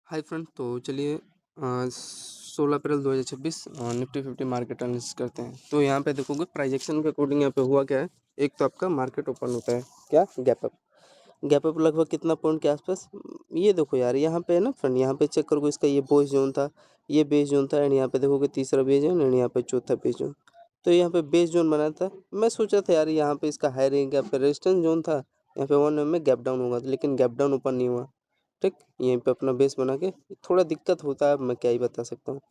Hi friend, तो चलिए 16 अप्रैल 2026 Nifty 50 market analysis करते हैं। तो यहाँ पे देखोगे प्राइस एक्शन के अकॉर्डिंग यहाँ पे हुआ क्या है। एक तो आपका मार्केट ओपन होता है क्या, गैप अप लगभग कितना पॉइंट के आसपास। ये देखो यार, यहाँ पे है ना फ्रेंड, यहाँ पे चेक करोगे इसका ये बोस जोन था, ये बेस जोन था, एंड यहाँ पे देखोगे तीसरा बेस जोन, एंड यहाँ पे चौथा बेस जोन। तो यहाँ पे बेस जोन बना था। मैं सोचा था यार यहाँ पे इसका हाई रेंज यहाँ पे रेजिस्टेंस जोन था, यहाँ पे 1 में गैप डाउन होगा, लेकिन गैप डाउन ओपन नहीं हुआ। ठीक, यहीं पे अपना बेस बना के थोड़ा दिक्कत होता है, मैं क्या ही बता सकता हूँ।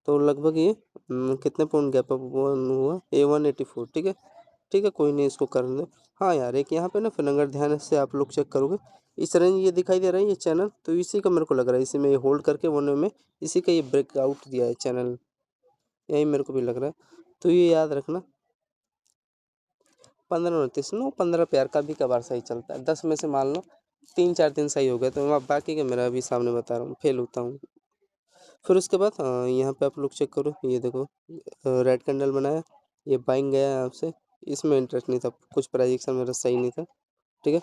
तो लगभग ये कितने पॉइंट गैप अप हुआ, A184। ठीक है, ठीक है, कोई नहीं, इसको कर दो। हाँ यार, एक यहाँ पे ना फिर अगर ध्यान से आप लोग चेक करोगे, इस रेंज ये दिखाई दे रहा है, ये चैनल, तो इसी का मेरे को लग रहा है, इसी में ये होल्ड करके 1 में इसी का ये ब्रेकआउट दिया है चैनल, यही मेरे को भी लग रहा है। तो ये याद रखना, 15-29 नो 15 प्यार का भी कभार सही चलता है, 10 में से मान लो 3-4 दिन सही हो गया, तो मैं बाकी के मेरा अभी सामने बता रहा हूँ, फेल होता हूँ। फिर उसके बाद यहाँ पे आप लोग चेक करो, ये देखो रेड कैंडल बनाया, ये बाइंग गया है आपसे, इसमें इंटरेस्ट नहीं था, कुछ प्राइजेक्शन मेरा सही नहीं था। ठीक है,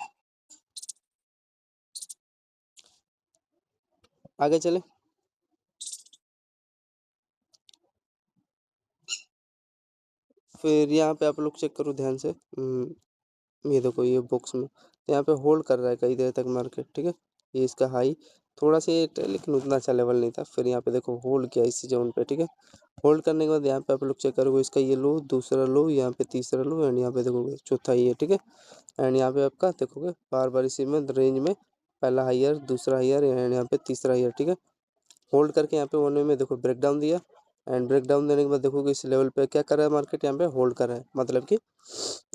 आगे चले। फिर यहाँ पे आप लोग चेक करो ध्यान से, ये देखो ये बॉक्स में, तो यहाँ पे होल्ड कर रहा है कई देर तक मार्केट। ठीक है, ये इसका हाई थोड़ा सा ये लेकिन उतना अच्छा लेवल नहीं था। फिर यहाँ पे देखो होल्ड किया इसी जोन पे। ठीक है, होल्ड करने के बाद यहाँ पे आप लोग चेक करोगे, इसका ये लो, दूसरा लो, यहाँ पे तीसरा लो, एंड यहाँ पे देखोगे चौथा ये। ठीक है, एंड यहाँ पे आपका देखोगे बार बार इसी में रेंज में पहला हायर, दूसरा हायर, एंड यहाँ पे तीसरा हायर। ठीक है, होल्ड करके यहाँ पे 1 में देखो ब्रेक डाउन दिया, एंड ब्रेक डाउन देने के बाद देखोगे इस लेवल पे क्या कर रहा है मार्केट, यहाँ पे होल्ड कर रहा है, मतलब कि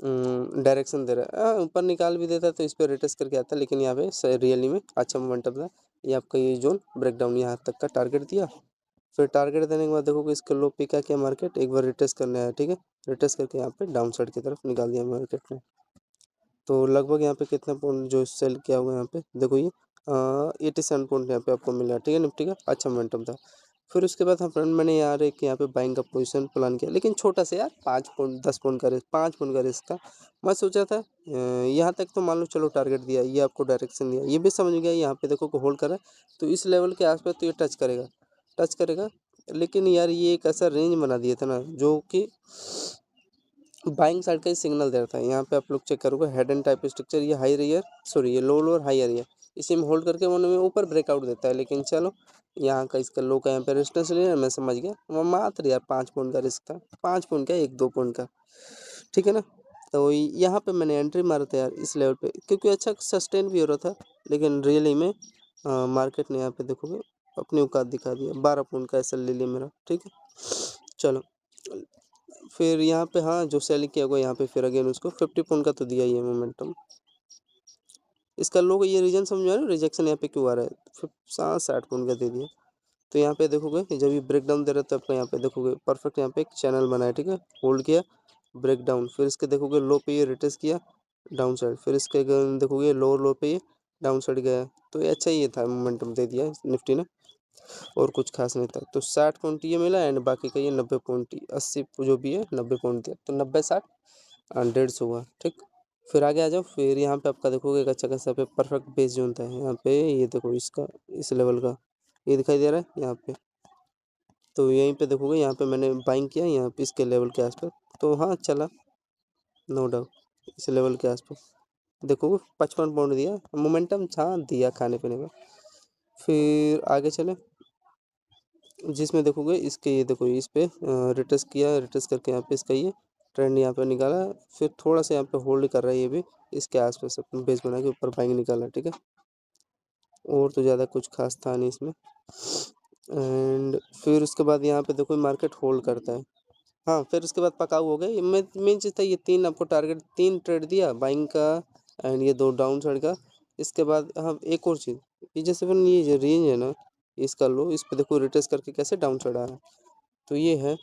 डायरेक्शन दे रहा है। ऊपर निकाल भी देता तो इस पर रिटेस्ट करके आता, लेकिन यहाँ पे रियली में अच्छा मोमेंटम था। ये आपका ये जोन ब्रेक डाउन यहाँ तक का टारगेट दिया। फिर टारगेट देने के बाद देखोगे इसका लो पे क्या किया मार्केट, एक बार रिटेस्ट करने आया। ठीक है, रिटेस्ट करके यहाँ पे डाउन साइड की तरफ निकाल दिया मार्केट ने। तो लगभग यहाँ पे कितना पॉइंट जो सेल किया हुआ यहाँ पे देखो, ये 87 पॉइंट यहाँ पे आपको मिला। ठीक है, निफ्टी का अच्छा मोमेंटम था। फिर उसके बाद हम फ्रेंड, मैंने यार एक यहाँ पे बाइंग का पोजीशन प्लान किया, लेकिन छोटा सा यार, 5 पॉइंट 10 पॉइंट का रिस्क, 5 पॉइंट का रिस्क था। मैं सोचा था यहाँ तक तो मान लो चलो टारगेट दिया, ये आपको डायरेक्शन दिया, ये भी समझ गया, यहाँ पे देखो को होल्ड कर रहा है, तो इस लेवल के आसपास तो ये टच करेगा। लेकिन यार ये एक ऐसा रेंज बना दिया था ना, जो कि बाइंग साइड का ही सिग्नल दे रहा था। यहाँ पे आप लोग चेक करोगे हेड एंड टाइप स्ट्रक्चर, ये हाई रही है, सॉरी ये लो लोअर हाई आ रही है, इसी में होल्ड करके वन में ऊपर ब्रेकआउट देता है। लेकिन चलो, यहाँ का इसका लो का यहाँ पे रेजिस्टेंस लिया, मैं समझ गया, वह मात्र यार 5 पॉइंट का रिस्क था, 5 पॉइंट का, 1-2 पॉइंट का। ठीक है ना, तो यहाँ पे मैंने एंट्री मारा था यार इस लेवल पे, क्योंकि अच्छा सस्टेन भी हो रहा था। लेकिन रियली में मार्केट ने यहाँ पे देखोगे अपनी औकात दिखा दिया, 12 पॉइंट का ऐसा ले लिया मेरा। ठीक है, चलो। फिर यहाँ पे हाँ, जो सेल किया होगा यहाँ पे फिर अगेन उसको 50 पॉइंट का तो दिया ही है मोमेंटम। इसका लोग ये रीजन समझो ना, रिजेक्शन यहाँ पे क्यों आ रहा है, फिर 60 पॉइंट का दे दिया। तो यहाँ पे देखोगे जब ये ब्रेक डाउन दे रहा है, तो आपका यहाँ पे देखोगे परफेक्ट यहाँ पे एक चैनल बना है। ठीक है, होल्ड किया, ब्रेक डाउन, फिर इसके देखोगे लो पे ये रिटेस्ट किया डाउन साइड, फिर इसके देखोगे लोअर लो पे ये डाउन साइड गया। तो ये अच्छा ये था, मोमेंटम दे दिया निफ्टी ने, और कुछ खास नहीं था। तो 60 पॉइंट ये मिला, एंड बाकी का ये 90 पॉइंट, 80 जो भी है 90 पॉइंट दिया, तो 90-60 150 हुआ। ठीक, फिर आगे आ जाओ। फिर यहाँ पे आपका देखोगे एक अच्छा खासा पे परफेक्ट बेस जोन था यहाँ पे, ये देखो इसका इस लेवल का ये दिखाई दे रहा है यहाँ पे। तो यहीं पे देखोगे, यहाँ पे मैंने बाइंग किया यहाँ पे इसके लेवल के आसपास, तो हाँ चला, नो डाउट इस लेवल के आसपास देखोगे 55 पॉइंट दिया, मोमेंटम था दिया खाने पीने का। फिर आगे चले, जिसमें देखोगे इसके ये देखो इस पे रिटेस्ट किया, रिटेस्ट करके यहाँ पे इसका ये ट्रेंड यहाँ पे निकाला। फिर थोड़ा सा यहाँ पे होल्ड कर रहा है, ये भी इसके आसपास अपना बेस बना के ऊपर बाइंग निकाला। ठीक है, और तो ज़्यादा कुछ खास था नहीं इसमें। एंड फिर उसके बाद यहाँ पे देखो मार्केट होल्ड करता है। हाँ, फिर उसके बाद पकाऊ हो गए, मेन चीज़ था ये 3 आपको टारगेट, 3 ट्रेड दिया बाइंग का, एंड ये 2 डाउन साइड का। इसके बाद हाँ एक और चीज़, ये जैसे अपन ये जो रेंज है ना, इसका लो, इस पे देखो रिटेस्ट करके कैसे डाउन साइड आ रहा है, तो ये है।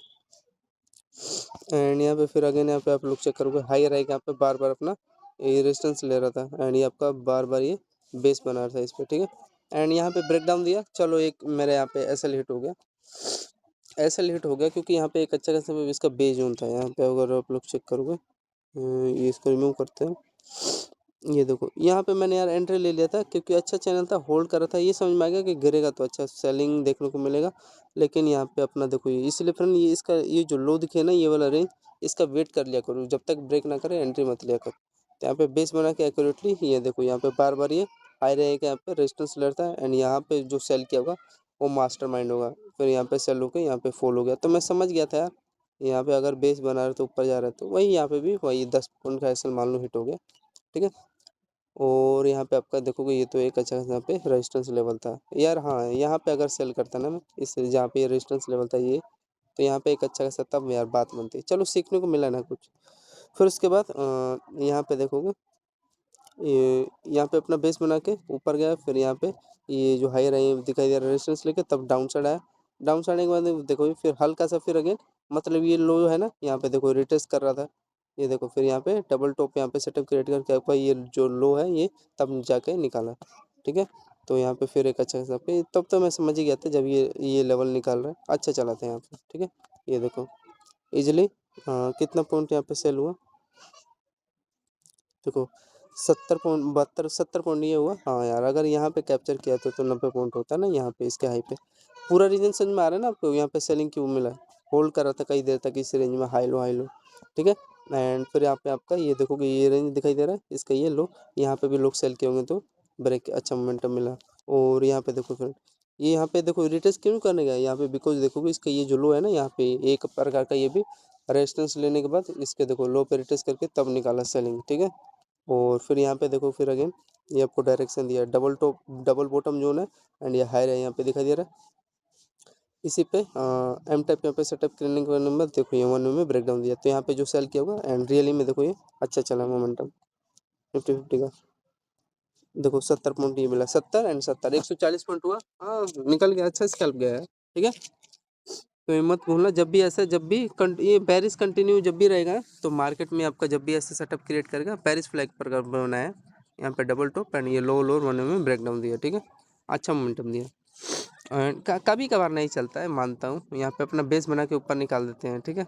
एंड यहाँ पे फिर अगेन यहाँ पे आप लोग चेक करोगे हाई रैंक यहाँ पे बार बार अपना ये रेजिस्टेंस ले रहा था, एंड ये आपका बार बार ये बेस बना रहा था इस पे। ठीक है, एंड यहाँ पे ब्रेक डाउन दिया, चलो एक मेरे यहाँ पे एसएल हिट हो गया, एसएल हिट हो गया, क्योंकि यहाँ पे एक अच्छा खासा इसका बेस जोन था। यहाँ पे अगर आप लोग चेक करोगे, ये इसको रिमूव करते हैं, ये देखो यहाँ पे मैंने यार एंट्री ले लिया था क्योंकि अच्छा चैनल था, होल्ड कर रहा था, ये समझ में आ गया कि गिरेगा तो अच्छा सेलिंग देखने को मिलेगा। लेकिन यहाँ पे अपना देखो ये इसलिए फ्रेंड ये इसका ये जो लो दिखे ना ये वाला रेंज, इसका वेट कर लिया करो, जब तक ब्रेक ना करे एंट्री मत लिया करो। तो यहाँ पे बेस बना के एक्यूरेटली ये देखो यहाँ पे बार बार ये हाई रहेगा, यहाँ पे रेजिस्टेंस लेता है एंड यहाँ पे जो सेल किया होगा वो मास्टर माइंड होगा, फिर यहाँ पे सेल होकर यहाँ पे फॉल हो गया। तो मैं समझ गया था यार, यहाँ पे अगर बेस बना रहे तो ऊपर जा रहा है, तो वही यहाँ पे भी वही 10 पॉइंट का एसएल मान लो हिट हो गया। ठीक है। और यहाँ पे आपका देखोगे ये तो एक अच्छा खासा यहाँ पे रेजिस्टेंस लेवल था यार। हाँ यहाँ पे अगर सेल करता ना मैं इस जहाँ पे ये रेजिस्टेंस लेवल था ये, तो यहाँ पे एक अच्छा खासा तब यार बात बनती। चलो सीखने को मिला ना कुछ। फिर उसके बाद यहाँ पे देखोगे ये यहाँ पे अपना बेस बना के ऊपर गया, फिर यहाँ पे ये जो हाई रही दिखाई दे रहा है रेजिस्टेंस लेके, तब डाउन साइड आया। डाउन साइड के बाद देखो फिर हल्का सा फिर अगेन मतलब ये लो है ना, यहाँ पे देखो रिटेस्ट कर रहा था। ये देखो फिर यहाँ पे डबल टॉप यहाँ पे सेटअप क्रिएट करके आपका ये जो लो है ये तब जाके निकाला। ठीक है। तो यहाँ पे फिर एक अच्छा सा पे तब तो मैं समझ ही गया था जब ये लेवल निकाल रहा है, अच्छा चला था यहाँ पे। ठीक है। ये देखो इजिली कितना पॉइंट यहाँ पे सेल हुआ देखो, 70 पॉइंट 72 70 पॉइंट ये हुआ। हाँ यार अगर यहाँ पे कैप्चर किया तो 90 पॉइंट होता है ना यहाँ पे इसके हाई पे। पूरा रीजन समझ में आ रहा है ना आपको, यहाँ पे सेलिंग क्यों मिला है, होल्ड कर रहा था कई देर तक इस रेंज में हाई लो हाई लो। ठीक है। एंड फिर यहाँ पे आपका ये देखोगे ये रेंज दिखाई दे रहा है इसका ये लो, यहाँ पे भी लोग सेल किए होंगे तो ब्रेक अच्छा मोमेंटम मिला। और यहाँ पे देखो फिर ये यहाँ पे देखो रिटेस्ट क्यों करने गया यहाँ पे, बिकॉज देखोगे इसका ये जो लो है ना यहाँ पे एक प्रकार का ये भी रेजिस्टेंस लेने के बाद इसके देखो लो पे रिटेस्ट करके तब निकाला सेलिंग। ठीक है। और फिर यहाँ पे देखो फिर अगेन ये आपको डायरेक्शन दिया है double top double bottom zone है एंड ये हायर है यहाँ पे दिखाई दे रहा है। इसी पे एम टाइप यहाँ पे सेटअप करने के नंबर देखो ये 1 में ब्रेक डाउन दिया, तो यहाँ पे जो सेल किया होगा एंड रियली में देखो ये अच्छा चला मोमेंटम 50-50 का। देखो 70 पॉइंट ये मिला, 70 एंड 70 140 पॉइंट हुआ। हाँ निकल गया, अच्छा स्कैल्प गया है। ठीक है। तो ये मत भूलना जब भी ऐसा जब भी ये पेरिस कंटिन्यू जब भी रहेगा तो मार्केट में आपका जब भी ऐसा सेटअप क्रिएट करेगा पेरिस फ्लैग पर बनाया, यहाँ पे डबल टॉप एंड ये लो लो वन में ब्रेक डाउन दिया। ठीक है। अच्छा मोमेंटम दिया एंड कभी कभार नहीं चलता है मानता हूँ, यहाँ पे अपना बेस बना के ऊपर निकाल देते हैं। ठीक है।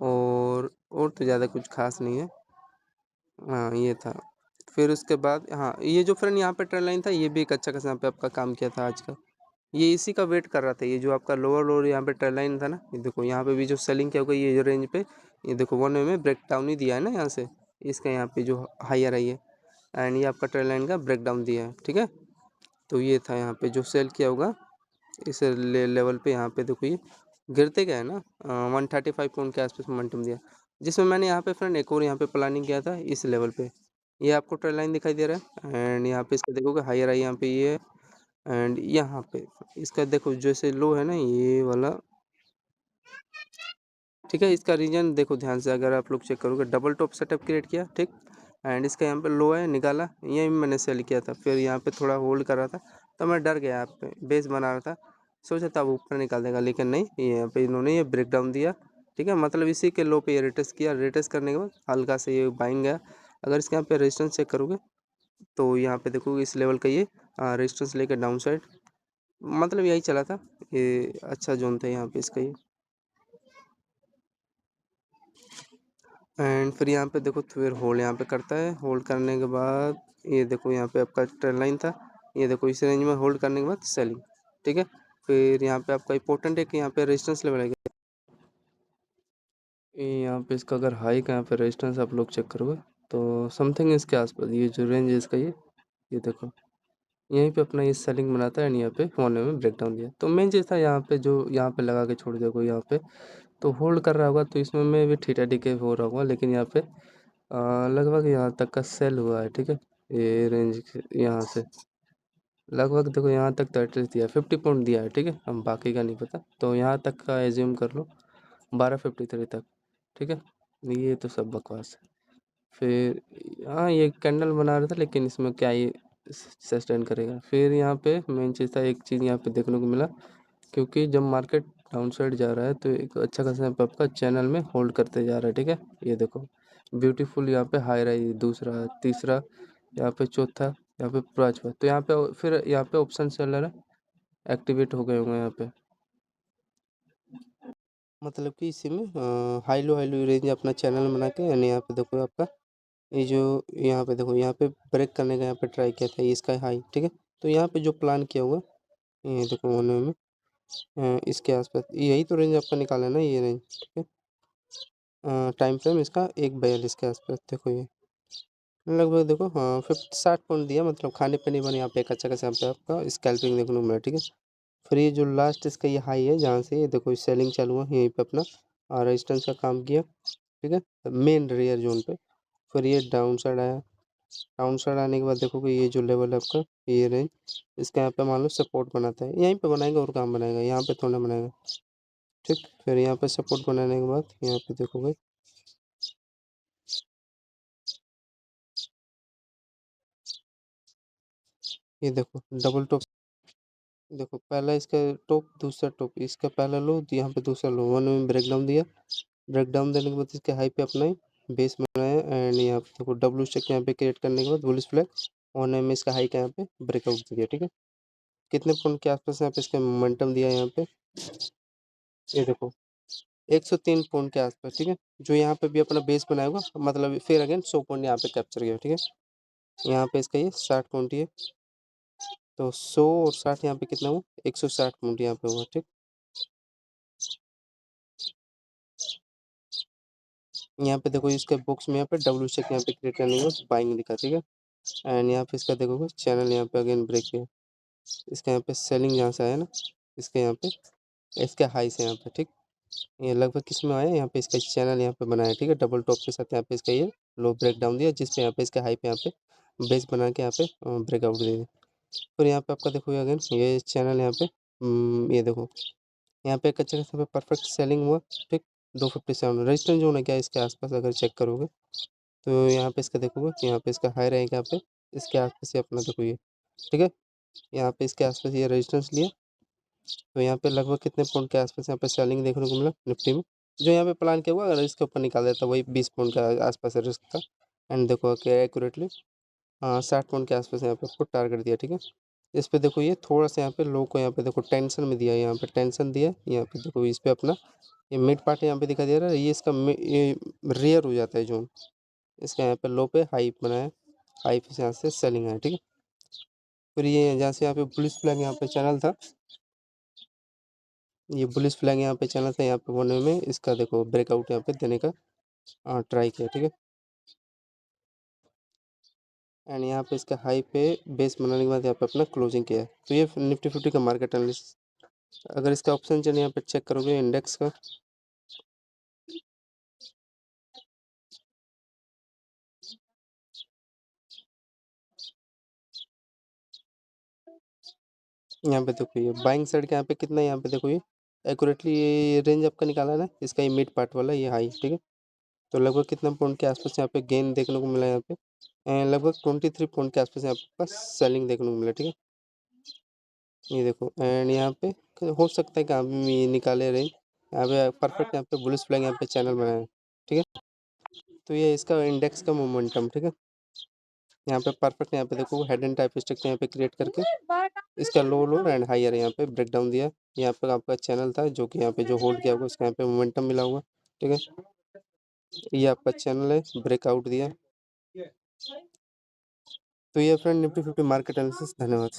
और तो ज़्यादा कुछ खास नहीं है। हाँ ये था। फिर उसके बाद हाँ ये जो फ्रेंड यहाँ पे ट्रेंड लाइन था ये भी एक अच्छा खासा यहाँ पे आपका काम किया था आज का। ये इसी का वेट कर रहा था, ये जो आपका लोअर लोअर यहाँ पे ट्रेंड लाइन था ना, ये देखो यहाँ पे भी जो सेलिंग क्या हो गई ये जो रेंज पे, ये देखो 1 वे में ब्रेक डाउन ही दिया है ना यहाँ से, इसका यहाँ पे जो हायर आई है एंड ये आपका ट्रेंड लाइन का ब्रेक डाउन दिया है। ठीक है। तो ये था यहाँ पे जो सेल किया होगा इस लेवल पे, यहाँ पे देखो ये गिरते गए ना 135 पॉइंट के आसपास मोमेंटम दिया, जिसमें मैंने यहाँ पे फ्रेंड एक और यहाँ पे प्लानिंग किया था इस लेवल पे। ये आपको ट्रेंड लाइन दिखाई दे रहा है एंड यहाँ पे इसका देखोगे हायर आई यहाँ पे ये एंड यहाँ पे इसका देखो जैसे लो है ना ये वाला। ठीक है। इसका रीजन देखो ध्यान से अगर आप लोग चेक करोगे डबल टॉप सेटअप क्रिएट किया। ठीक। एंड इसका यहाँ पे लो है निकाला, यही मैंने सेल किया था, फिर यहाँ पे थोड़ा होल्ड कर रहा था तो मैं डर गया, यहाँ पे बेस बना रहा था, सोचा था अब ऊपर निकाल देगा, लेकिन नहीं ये यहाँ पे इन्होंने ये ब्रेक डाउन दिया। ठीक है। मतलब इसी के लो पे ये रिटेस्ट किया, रिटेस्ट करने के बाद हल्का से ये बाइंग गया। अगर इसके यहाँ पे रेजिस्टेंस चेक करोगे तो यहाँ पे देखोगे इस लेवल का ये रेजिस्टेंस लेकर डाउन साइड मतलब यही चला था, ये अच्छा जोन था यहाँ पे इसका ये। एंड फिर यहाँ पे देखो फिर होल्ड यहाँ पे करता है, होल्ड करने के बाद ये देखो यहाँ पे आपका ट्रेंड लाइन था, ये देखो इस रेंज में होल्ड करने के बाद सेलिंग। ठीक है। फिर यहाँ पे आपका इंपॉर्टेंट है कि यहाँ पे रेजिस्टेंस लेवल है, यहाँ पे इसका अगर हाई का यहाँ पे रेजिस्टेंस आप लोग चेक करोगे तो समथिंग इसके आसपास ये जो रेंज है इसका ये देखो यहीं पे अपना ये सेलिंग बनाता है एंड यहाँ पे 1 वे में ब्रेक डाउन दिया। तो मेन चीज़ था यहाँ पे जो यहाँ पे लगा के छोड़ दिया कोई यहाँ पे तो होल्ड कर रहा होगा, तो इसमें में भी ठीठा डी हो रहा होगा, लेकिन यहाँ पे लगभग यहाँ तक का सेल हुआ है। ठीक है। ये रेंज यहाँ से लगभग देखो यहाँ तक तो एटलीस्ट दिया 50 पॉइंट दिया है। ठीक है। हम बाकी का नहीं पता, तो यहाँ तक का एज्यूम कर लो 1253 तक। ठीक है। ये तो सब बकवास है। फिर हाँ ये कैंडल बना रहा था लेकिन इसमें क्या ये सस्टेन करेगा। फिर यहाँ पे मेन चीज़ था एक चीज़ यहाँ पे देखने को मिला, क्योंकि जब मार्केट डाउन साइड जा रहा है तो एक अच्छा खासा यहाँ पे आपका चैनल में होल्ड करते जा रहा है। ठीक है। ये देखो ब्यूटीफुल यहाँ पे हाई रही, दूसरा तीसरा यहाँ पे चौथा यहाँ पे पांचवा, तो यहाँ पे फिर यहाँ पे ऑप्शन सेलर एक्टिवेट हो गए होंगे यहाँ पे, मतलब कि इसी में हाई लो रेंज अपना चैनल बना के यानी यहाँ पे देखो आपका ये जो यहाँ पे देखो, यहाँ पे ब्रेक करने का यहाँ पे ट्राई किया था, ये इसका हाई, ठीक है। तो यहाँ पे जो प्लान किया हुआ, ये देखो वन में इसके आसपास यही तो रेंज आपका निकाला है ना, ये रेंज, ठीक है। टाइम फ्रेम इसका 1:42 के आसपास, देखो ये लगभग देखो, हाँ 60 पॉइंट दिया, मतलब खाने पे नहीं बने यहाँ पे एक अच्छा खासा यहाँ पे आपका स्कैल्पिंग देखने को मिला, ठीक है। फिर ये जो लास्ट इसका ये हाई है, जहाँ से ये देखो सेलिंग चालू हुआ, यहीं पे अपना रेजिस्टेंस का काम किया, ठीक है, मेन रेयर जोन पे। फिर ये डाउन साइड आया, डाउन साइड आने के बाद देखोगे ये जो लेवल है आपका, ये रेंज, इसका यहाँ पे मान लो सपोर्ट बनाता है, यहीं पे बनाएगा और काम बनाएगा, यहाँ पे थोड़ा बनाएगा, ठीक। फिर यहाँ पे सपोर्ट बनाने के बाद यहाँ पे देखोगे, ये देखो डबल टॉप, देखो पहला इसका टॉप, दूसरा टॉप, इसका पहला लो, यहाँ पे दूसरा लो, वन में ब्रेक डाउन दिया, ब्रेक डाउन देने के बाद इसके हाई पे अपना बेस बनाया, एंड यहाँ पे देखो डब्लू स्टेक यहाँ पे क्रिएट करने के बाद बुलिश फ्लैग, वन में इसका हाई का यहाँ पे ब्रेकआउट दिया, ठीक है। कितने पॉइंट के आसपास यहाँ पे इसका मोमेंटम दिया यहाँ पे, ये देखो 103 पॉइंट के आसपास, ठीक है। जो यहाँ पे भी अपना बेस बनाया होगा, मतलब फिर अगेन 100 पॉइंट यहाँ पे कैप्चर किया, ठीक है। यहाँ पे इसका ये 60 पॉइंट ही है, तो 100 और 60 यहाँ पे कितना हुआ, 160 पॉइंट यहाँ पे हुआ, ठीक। यहाँ पे देखो इसके बॉक्स में यहाँ पे डब्ल्यू शेक यहाँ पे क्रिएट करने के बाइंग दिखा, ठीक है। एंड यहाँ पे इसका देखोगे चैनल यहाँ पे अगेन ब्रेक किया, इसका यहाँ पे सेलिंग जहाँ से आया ना, इसके यहाँ पे इसके हाई से यहाँ पे, ठीक। ये लगभग किस में आया, यहाँ पे इसका चैनल यहाँ पे बनाया, ठीक है, डबल टॉप के साथ यहाँ पे इसका ये लो ब्रेक डाउन दिया, जिसपे यहाँ पे इसके हाई पे यहाँ पे बेस बना के यहाँ पे ब्रेकआउट दे दिया। फिर यहाँ पे आपका देखो अगेन ये चैनल यहाँ पे ये देखो यहाँ पे एक अच्छा खासा परफेक्ट सेलिंग हुआ, ठीक। 257 रेजिस्टेंस जोन है क्या इसके आसपास, अगर चेक करोगे तो यहाँ पे इसका देखोगे, यहाँ पे इसका हाई रहेगा, यहाँ पे इसके आसपास ही अपना देखो ये, ठीक है। यहाँ पे इसके आसपास ये रेजिस्टेंस लिया, तो यहाँ पे लगभग कितने पॉइंट के आसपास यहाँ पे सेलिंग देखने को मिला निफ्टी में, जो यहाँ पे प्लान किया हुआ, अगर इसके ऊपर निकाल देता वही 20 पॉइंट के आसपास है रिस्क का। एंड देखो क्या एक्यूरेटली 60 पॉइंट के आसपास यहाँ पे आपको टारगेट दिया, ठीक है। इस पे देखो ये थोड़ा सा यहाँ पे लो को यहाँ पे देखो टेंशन में दिया, यहाँ पे टेंशन दिया, यहाँ पे देखो इस पे अपना ये मिड पार्ट यहाँ पे दिखाई दे रहा है, ये इसका ये रेयर हो जाता है जोन, इसका यहाँ पे लो पे हाई बनाया, हाई पे यहाँ से सेलिंग है, ठीक है। फिर ये जहाँ से यहाँ पे बुलिश फ्लैग यहाँ पे चैनल था, ये बुलिश फ्लैग यहाँ पे चैनल था, यहाँ पे वन में इसका देखो ब्रेकआउट यहाँ पे देने का ट्राई किया, ठीक है। एंड यहाँ पे इसका हाई पे बेस बनाने के बाद यहाँ पे अपना क्लोजिंग किया है। तो ये निफ्टी 50 का मार्केट एनालिसिस, अगर इसका ऑप्शन चलिए यहाँ पे चेक करोगे इंडेक्स का, यहाँ पे देखो ये बाइंग साइड के यहाँ पे कितना है, यहाँ पे देखो ये एक्यूरेटली ये रेंज आपका निकाला है ना, इसका ये मिड पार्ट वाला ये हाई, ठीक है। तो लगभग कितना पॉइंट के आसपास यहाँ पे गेन देखने को मिला, यहाँ पे लगभग 23 पॉइंट के आसपास यहाँ पे सेलिंग देखने को मिला, ठीक है। ये देखो एंड यहाँ पे हो सकता है कि आप ये निकाले रहे, यहाँ पे परफेक्ट यहाँ पे बुलिश फ्लैग यहाँ पे चैनल बनाया है, ठीक है। तो ये इसका इंडेक्स का मोमेंटम, ठीक है। यहाँ पे परफेक्ट यहाँ पे देखो हेड एंड टाइप स्ट्रक्चर यहाँ पे क्रिएट करके इसका लो लो एंड हायर यहाँ पे ब्रेक डाउन दिया, यहाँ पे आपका चैनल था जो कि यहाँ पे जो होल्ड किया होगा उसका यहाँ पे मोमेंटम मिला हुआ, ठीक है। ये आपका चैनल है, ब्रेकआउट दिया। तो ये फ्रेंड निफ्टी 50 मार्केट एनालिसिस, धन्यवाद।